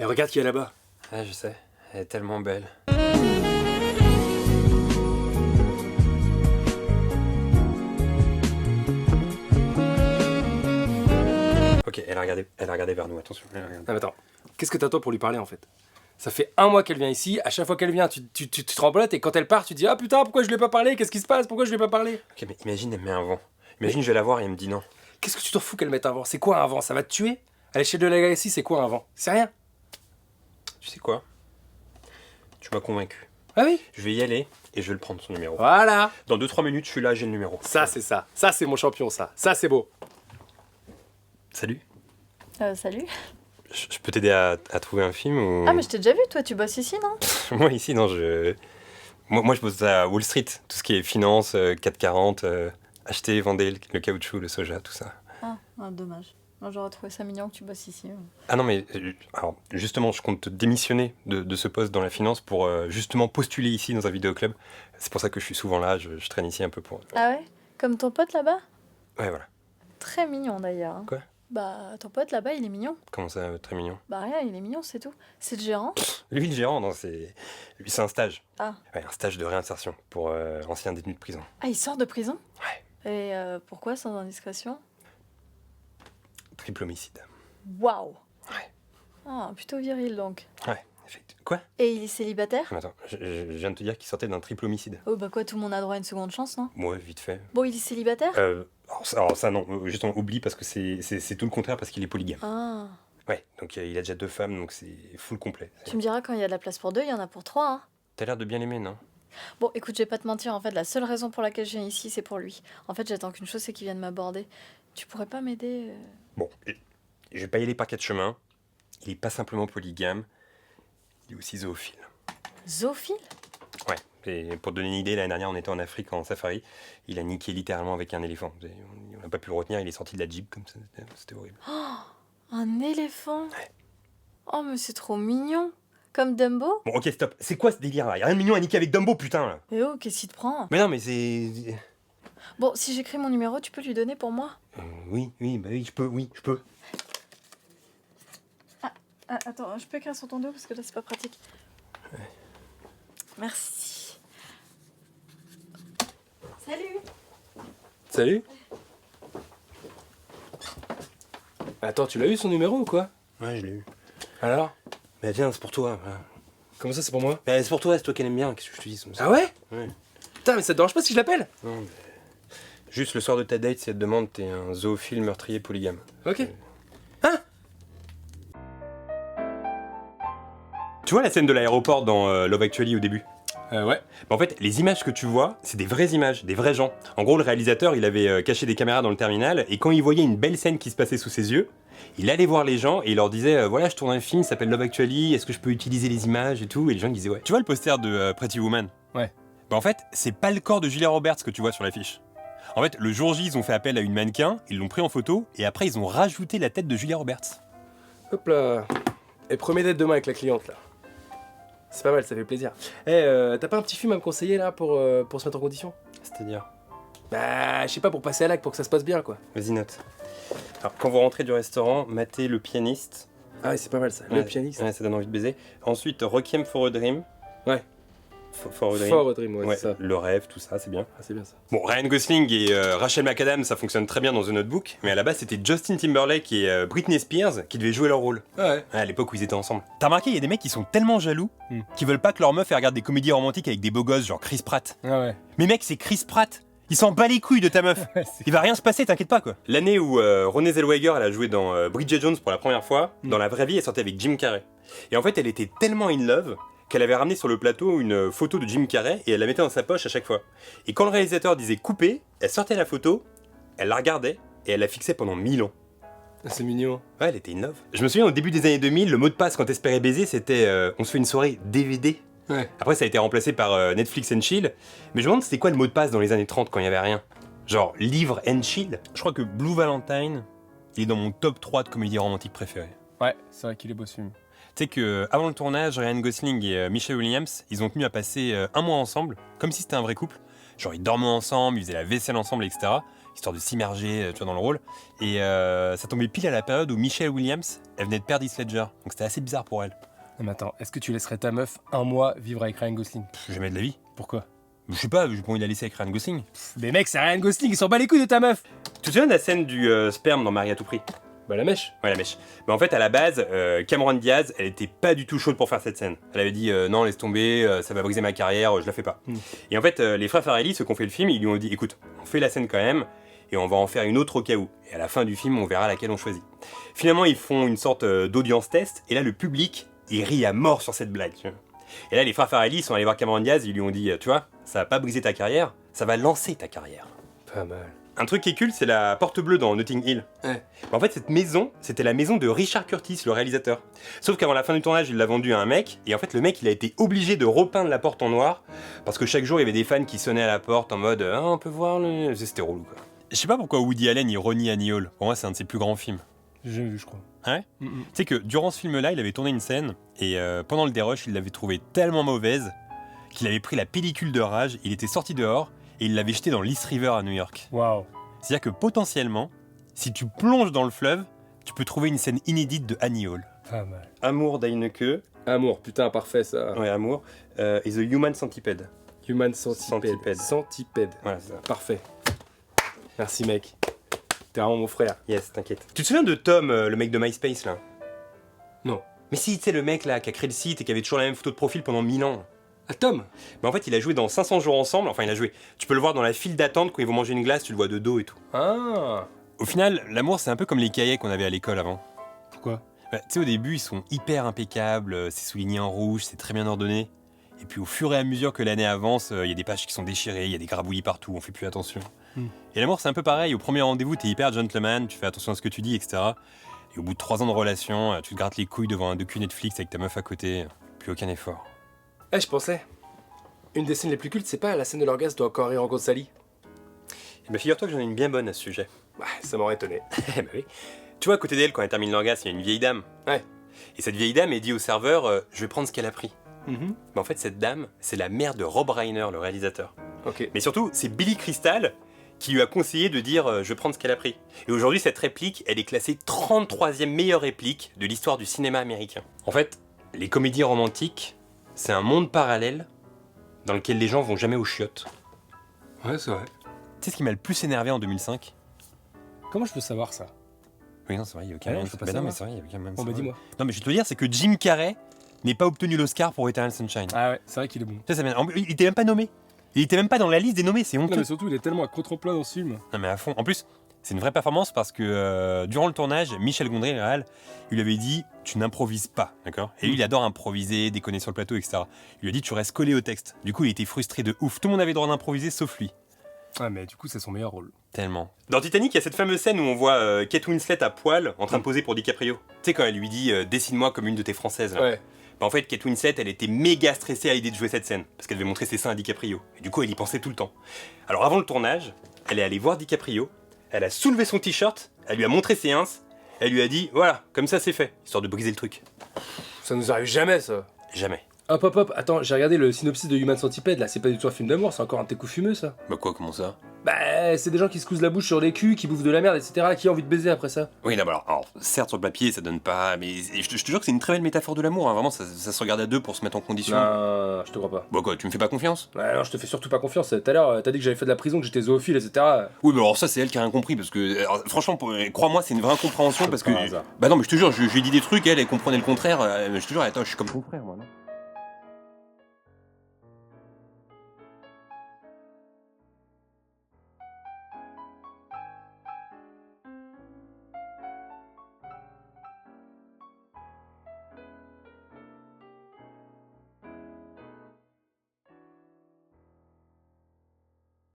Et regarde qui est là-bas. Ah, je sais. Elle est tellement belle. Ok, elle a regardé vers nous, attention. Elle a regardé. Non mais attends, qu'est-ce que t'as toi pour lui parler en fait? Ça fait 1 mois qu'elle vient ici, à chaque fois qu'elle vient, tu te remblottes et quand elle part, tu te dis ah putain, pourquoi je lui ai pas parlé? Qu'est-ce qui se passe? Pourquoi je lui ai pas parlé? Ok, mais imagine, elle me met un vent. Imagine, je vais la voir et elle me dit non. Qu'est-ce que tu t'en fous qu'elle mette un vent? C'est quoi un vent? Ça va te tuer? À l'échelle de la galaxie, c'est quoi un vent? C'est rien. Tu sais quoi? Tu m'as convaincu. Ah oui? Je vais y aller et je vais le prendre, son numéro. Voilà. Dans 2-3 minutes, je suis là, j'ai le numéro. Ça c'est ça. Ça c'est mon champion ça. Ça c'est beau. Salut. Salut. Je peux t'aider à trouver un film ou... Ah mais je t'ai déjà vu, toi tu bosses ici, non? Moi ici, non, Moi je bosse à Wall Street, tout ce qui est finance, 440, acheter, vendre le caoutchouc, le soja, tout ça. Ah, dommage. Moi j'aurais trouvé ça mignon que tu bosses ici. Ah non mais, alors justement, je compte démissionner de ce poste dans la finance pour justement postuler ici dans un vidéoclub. C'est pour ça que je suis souvent là, je traîne ici un peu pour... Ah ouais? Comme ton pote là-bas? Ouais, voilà. Très mignon d'ailleurs. Hein. Quoi? Bah ton pote là-bas il est mignon. Comment ça, très mignon? Bah rien, il est mignon, c'est tout. C'est le gérant? Lui, le gérant, non, Lui, c'est un stage. Ah. Ouais, un stage de réinsertion pour anciens détenus de prison. Ah, il sort de prison? Ouais. Et pourquoi sans indiscrétion? Triple homicide. Waouh! Ouais. Ah, plutôt viril donc. Ouais, effectivement. Quoi? Et il est célibataire? Mais attends, je viens de te dire qu'il sortait d'un triple homicide. Oh bah quoi, tout le monde a droit à une seconde chance, non? Ouais, vite fait. Bon, il est célibataire? Alors ça, non, justement, oublie parce que c'est tout le contraire parce qu'il est polygame. Ah. Ouais, donc il a déjà 2 femmes, donc c'est full complet. Tu me diras quand il y a de la place pour 2, il y en a pour 3, hein. T'as l'air de bien l'aimer, non? Bon, écoute, je vais pas te mentir, en fait, la seule raison pour laquelle je viens ici, c'est pour lui. En fait, j'attends qu'une chose, c'est qu'il vienne m'aborder. Tu pourrais pas m'aider Bon, je vais pas y aller par 4 chemins. Il est pas simplement polygame, il est aussi zoophile. Zoophile? Ouais, et pour te donner une idée, l'année dernière, on était en Afrique en safari. Il a niqué littéralement avec un éléphant. On n'a pas pu le retenir, il est sorti de la Jeep comme ça, c'était horrible. Oh, un éléphant? Ouais. Oh, mais c'est trop mignon. Comme Dumbo? Bon, ok, stop. C'est quoi ce délire là? Y'a rien de mignon à niquer avec Dumbo, putain là. Eh oh, qu'est-ce qu'il te prend? Mais non, mais c'est... Bon, si j'écris mon numéro, tu peux lui donner pour moi? Oui, je peux. Ah, attends, je peux écrire sur ton dos parce que là, c'est pas pratique. Ouais. Merci. Salut! Salut. Attends, tu l'as eu son numéro ou quoi? Ouais, je l'ai eu. Alors? Mais viens, c'est pour toi. Voilà. Comment ça c'est pour moi? C'est pour toi, c'est toi qu'elle aime bien, qu'est-ce que je te dis? Ah ouais? Ouais. Putain mais ça te dérange pas si je l'appelle? Non, mais... Juste le soir de ta date, si elle te demande, t'es un zoophile meurtrier polygame. Ok. Hein? Tu vois la scène de l'aéroport dans Love Actually au début? Ouais. En fait, les images que tu vois, c'est des vraies images, des vrais gens. En gros, le réalisateur, il avait caché des caméras dans le terminal, et quand il voyait une belle scène qui se passait sous ses yeux, il allait voir les gens et il leur disait voilà, je tourne un film, ça s'appelle Love Actually, est-ce que je peux utiliser les images et tout? Et les gens disaient ouais. Tu vois le poster de Pretty Woman? Ouais. Bah en fait, c'est pas le corps de Julia Roberts que tu vois sur l'affiche. En fait, le jour J, ils ont fait appel à une mannequin, ils l'ont pris en photo, et après ils ont rajouté la tête de Julia Roberts. Hop là. Et premier date demain avec la cliente là. C'est pas mal, ça fait plaisir. Eh, t'as pas un petit film à me conseiller là pour se mettre en condition? C'est-à-dire? Bah, je sais pas, pour passer à l'acte, pour que ça se passe bien quoi. Vas-y, note. Alors, quand vous rentrez du restaurant, matez Le Pianiste. Ah ouais, c'est pas mal ça, Ouais, le pianiste. Ouais, ça donne envie de baiser. Ensuite, Requiem for a Dream. Ouais. For a Dream. Fort Dream, ouais, Ouais, c'est ça. le rêve, tout ça, c'est bien. Ah, c'est bien ça. Bon, Ryan Gosling et Rachel McAdams, ça fonctionne très bien dans The Notebook, mais à la base, c'était Justin Timberlake et Britney Spears qui devaient jouer leur rôle. Ouais. Ouais, à l'époque où ils étaient ensemble. T'as remarqué, il y a des mecs qui sont tellement jaloux qui veulent pas que leur meuf elle regarde des comédies romantiques avec des beaux gosses, genre Chris Pratt. Ah ouais. Mais mec, c'est Chris Pratt. Il s'en bat les couilles de ta meuf. Il va rien se passer, t'inquiète pas quoi. L'année où Renée Zellweger elle a joué dans Bridget Jones pour la première fois, dans la vraie vie, elle sortait avec Jim Carrey. Et en fait, elle était tellement in love qu'elle avait ramené sur le plateau une photo de Jim Carrey et elle la mettait dans sa poche à chaque fois. Et quand le réalisateur disait couper, elle sortait la photo, elle la regardait et elle la fixait pendant 1000 ans. C'est mignon. Ouais, elle était in love. Je me souviens au début des années 2000, le mot de passe quand t'espérais baiser, c'était on se fait une soirée DVD. Ouais. Après, ça a été remplacé par Netflix and Chill. Mais je me demande c'était quoi le mot de passe dans les années 30 quand il y avait rien. Genre livre and chill. Je crois que Blue Valentine, il est dans mon top 3 de comédies romantiques préférées. Ouais, c'est vrai qu'il est beau ce film. Tu sais que avant le tournage, Ryan Gosling et Michelle Williams, ils ont tenu à passer un mois ensemble, comme si c'était un vrai couple. Genre ils dormaient ensemble, ils faisaient la vaisselle ensemble, etc. Ils histoire de s'immerger tu vois, dans le rôle. Et ça tombait pile à la période où Michelle Williams, elle venait de perdre Heath Ledger. Donc c'était assez bizarre pour elle. Non, mais attends, est-ce que tu laisserais ta meuf un mois vivre avec Ryan Gosling? Jamais de la vie. Pourquoi? Je sais pas, j'ai pas envie de la laisser avec Ryan Gosling. Mais mec, c'est Ryan Gosling, il s'en bat les couilles de ta meuf! Tu te souviens de la scène du sperme dans Marie à tout prix? Bah la mèche. Ouais, la mèche. Mais en fait, à la base, Cameron Diaz, elle était pas du tout chaude pour faire cette scène. Elle avait dit non, laisse tomber, ça va briser ma carrière, je la fais pas. Et en fait, les frères Farrelly, ceux qui ont fait le film, ils lui ont dit écoute, on fait la scène quand même, et on va en faire une autre au cas où. Et à la fin du film, on verra laquelle on choisit. Finalement, ils font une sorte d'audience test, et là, le public, il rit à mort sur cette blague. Tu vois. Et là, les frères Farrelly sont allés voir Cameron Diaz, ils lui ont dit tu vois, ça va pas briser ta carrière, ça va lancer ta carrière. Pas mal. Un truc qui est culte, c'est la porte bleue dans Notting Hill. Ouais. En fait, cette maison, c'était la maison de Richard Curtis, le réalisateur. Sauf qu'avant la fin du tournage, il l'a vendue à un mec, et en fait, le mec, il a été obligé de repeindre la porte en noir, parce que chaque jour, il y avait des fans qui sonnaient à la porte en mode ah, on peut voir le. C'était relou, quoi. Je sais pas pourquoi Woody Allen, il renie Annie Hall. Pour moi, c'est un de ses plus grands films. J'ai jamais vu, je crois. Ouais. Tu sais que durant ce film-là, il avait tourné une scène, et pendant le dérush, il l'avait trouvée tellement mauvaise qu'il avait pris la pellicule de rage, il était sorti dehors, et il l'avait jetée dans l'East River à New York. Waouh. C'est-à-dire que potentiellement, si tu plonges dans le fleuve, tu peux trouver une scène inédite de Annie Hall. Pas mal. Amour d'Heineke. Amour, putain, parfait ça. Ouais, Amour. Et The Human Centipede. Human Centipede. Centipede. Voilà, c'est ça. Parfait. Merci mec. T'es vraiment mon frère. Yes, t'inquiète. Tu te souviens de Tom, le mec de MySpace, là? Non. Mais si, tu sais, le mec, là, qui a créé le site et qui avait toujours la même photo de profil pendant 1000 ans. Ah Tom. Mais en fait, il a joué dans 500 jours ensemble. Enfin, il a joué. Tu peux le voir dans la file d'attente quand ils vont manger une glace, tu le vois de dos et tout. Ah. Au final, l'amour, c'est un peu comme les cahiers qu'on avait à l'école avant. Pourquoi? Bah, tu sais, au début, ils sont hyper impeccables, c'est souligné en rouge, c'est très bien ordonné. Et puis au fur et à mesure que l'année avance, il y a des pages qui sont déchirées, il y a des grabouillis partout, on fait plus attention. Et l'amour, c'est un peu pareil. Au premier rendez-vous, t'es hyper gentleman, tu fais attention à ce que tu dis, etc. Et au bout de 3 ans de relation, tu te grattes les couilles devant un docu Netflix avec ta meuf à côté. Plus aucun effort. Eh, je pensais. Une des scènes les plus cultes, c'est pas la scène de l'orgasme de Encore rire rencontre Sally? Et bah figure-toi que j'en ai une bien bonne à ce sujet. Ouais, ça m'aurait étonné. Bah oui. Tu vois, à côté d'elle, quand elle termine l'orgasme, il y a une vieille dame. Ouais. Et cette vieille dame, elle dit au serveur je vais prendre ce qu'elle a pris. Mais en fait, cette dame, c'est la mère de Rob Reiner, le réalisateur. Ok. Mais surtout, c'est Billy Crystal qui lui a conseillé de dire je vais prendre ce qu'elle a pris. Et aujourd'hui, cette réplique, elle est classée 33e meilleure réplique de l'histoire du cinéma américain. En fait, les comédies romantiques, c'est un monde parallèle dans lequel les gens vont jamais aux chiottes. Ouais, c'est vrai. Tu sais ce qui m'a le plus énervé en 2005 ? Comment je peux savoir ça? Oui, non, c'est vrai, il y a aucun Ah non, moyen. je peux pas Bah non, mais savoir. c'est vrai, il y a aucun moyen. Bon, bah dis-moi. Non, mais je vais te le dire, c'est que Jim Carrey n'ait pas obtenu l'Oscar pour Eternal Sunshine. Ah ouais, c'est vrai qu'il est bon. Ça m'énerve. Il était même pas nommé. Il était même pas dans la liste des nommés, c'est honteux. Non, mais surtout, il est tellement à contre-emploi dans ce film. Non mais à fond. En plus, c'est une vraie performance parce que durant le tournage, Michel Gondry, le réal, il lui avait dit tu n'improvises pas, d'accord ? Et lui, il adore improviser, déconner sur le plateau, etc. Il lui a dit tu restes collé au texte. Du coup, il était frustré de ouf. Tout le monde avait le droit d'improviser sauf lui. Ah, mais du coup, c'est son meilleur rôle. Tellement. Dans Titanic, il y a cette fameuse scène où on voit Kate Winslet à poil en train de poser pour DiCaprio. Tu sais quand elle lui dit dessine-moi comme une de tes françaises là. Ouais. Bah, en fait, Kate Winslet, elle était méga stressée à l'idée de jouer cette scène, parce qu'elle devait montrer ses seins à DiCaprio. Et du coup, elle y pensait tout le temps. Alors avant le tournage, elle est allée voir DiCaprio, elle a soulevé son t-shirt, elle lui a montré ses ins, elle lui a dit, voilà, comme ça c'est fait, histoire de briser le truc. Ça nous arrive jamais, ça. Jamais. Hop, hop, hop, attends, j'ai regardé le synopsis de Human Centipede, là, c'est pas du tout un film d'amour, c'est encore un de tes coups fumeux, ça. Bah quoi, comment ça ? Bah, c'est des gens qui se cousent la bouche sur les culs, qui bouffent de la merde, etc., qui ont envie de baiser après ça. Oui, d'abord, alors, certes sur le papier ça donne pas, mais je te jure que c'est une très belle métaphore de l'amour, hein. Vraiment ça se regarde à deux pour se mettre en condition. Non, je te crois pas. Bah quoi, tu me fais pas confiance ? Ouais, non, je te fais surtout pas confiance. Tout à l'heure, t'as dit que j'avais fait de la prison, que j'étais zoophile, etc. Oui, mais alors ça c'est elle qui a rien compris, parce que, alors, franchement, crois-moi, c'est une vraie incompréhension, parce que... Par hasard. Bah non, mais je te jure, je lui ai dit des trucs, elle comprenait le contraire, je te jure, attends, je suis comme ton frère, moi, non ?